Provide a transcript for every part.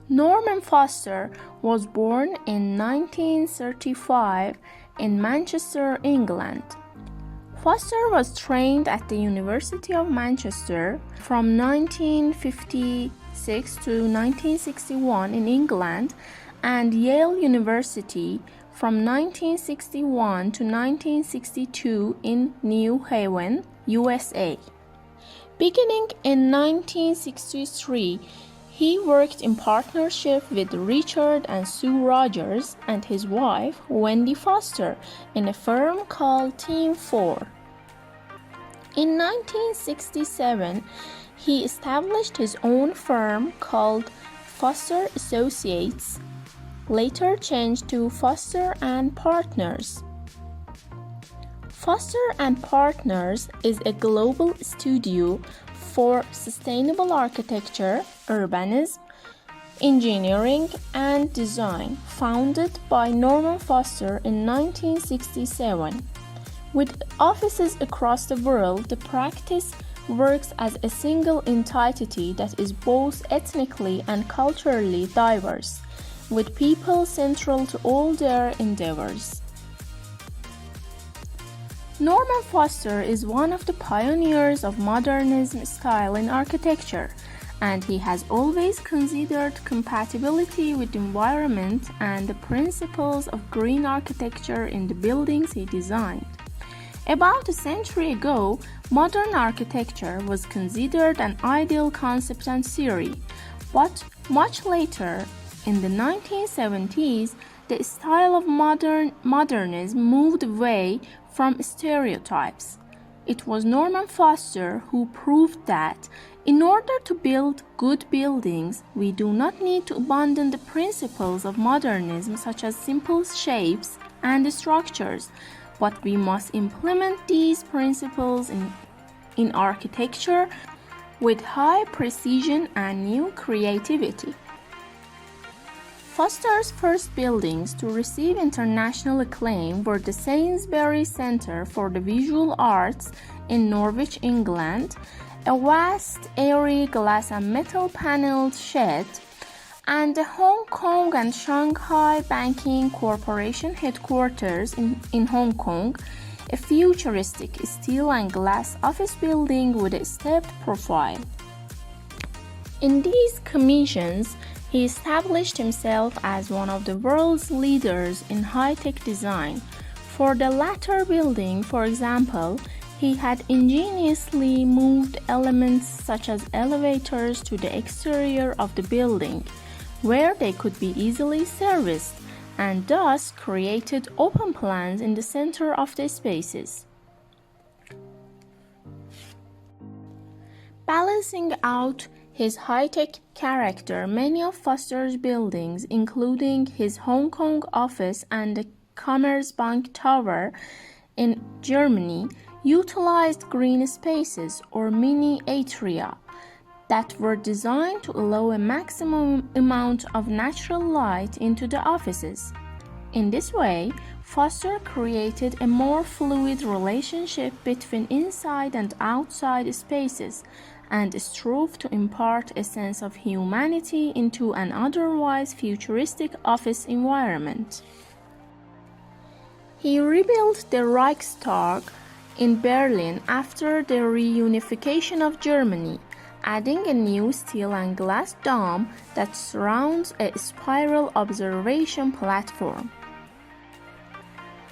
Norman Foster was born in 1935 in Manchester, England. Foster was trained at the University of Manchester from 1956 to 1961 in England and Yale University from 1961 to 1962 in New Haven, USA. Beginning in 1963, he worked in partnership with Richard and Sue Rogers and his wife, Wendy Foster, in a firm called Team 4. In 1967, he established his own firm called Foster Associates, later changed to foster+partners. Foster+partners is a global studio for sustainable architecture, urbanism, engineering, and design, founded by Norman Foster in 1967. With offices across the world, the practice works as a single entity that is both ethnically and culturally diverse, with people central to all their endeavors. Norman Foster is one of the pioneers of modernism style in architecture, and he has always considered compatibility with the environment and the principles of green architecture in the buildings he designed. About a century ago, modern architecture was considered an ideal concept and theory, but much later, in the 1970s, the style of modernism moved away from stereotypes. It was Norman Foster who proved that in order to build good buildings, we do not need to abandon the principles of modernism such as simple shapes and structures, but we must implement these principles in architecture with high precision and new creativity. Foster's first buildings to receive international acclaim were the Sainsbury Centre for the Visual Arts in Norwich, England, a vast, airy glass and metal panelled shed, and the Hong Kong and Shanghai Banking Corporation headquarters in Hong Kong, a futuristic steel and glass office building with a stepped profile. In these commissions, he established himself as one of the world's leaders in high-tech design. For the latter building, for example, he had ingeniously moved elements such as elevators to the exterior of the building, where they could be easily serviced, and thus created open plans in the center of the spaces. Balancing out his high-tech character, many of Foster's buildings, including his Hong Kong office and the Commerzbank Tower in Germany, utilized green spaces or mini atria that were designed to allow a maximum amount of natural light into the offices. In this way, Foster created a more fluid relationship between inside and outside spaces and strove to impart a sense of humanity into an otherwise futuristic office environment. He rebuilt the Reichstag in Berlin after the reunification of Germany, adding a new steel and glass dome that surrounds a spiral observation platform.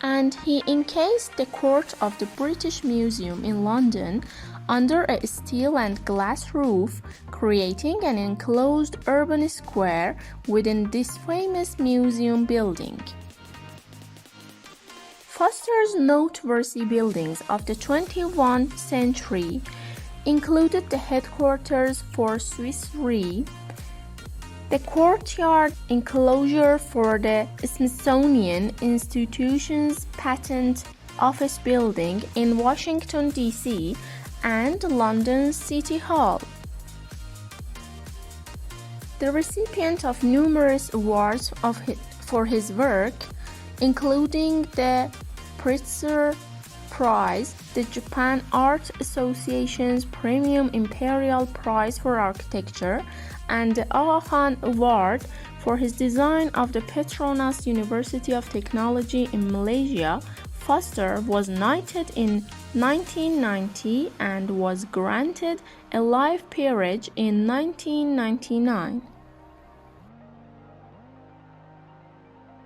And he encased the court of the British Museum in London under a steel and glass roof, creating an enclosed urban square within this famous museum building. Foster's noteworthy buildings of the 21st century included the headquarters for Swiss Re, the courtyard enclosure for the Smithsonian Institution's Patent Office building in Washington, D.C., and London's City Hall. The recipient of numerous awards for his work, including the Pritzker Prize, the Japan Art Association's Premium Imperial Prize for Architecture, and the Aga Khan Award for his design of the Petronas University of Technology in Malaysia. Foster was knighted in 1990 and was granted a life peerage in 1999.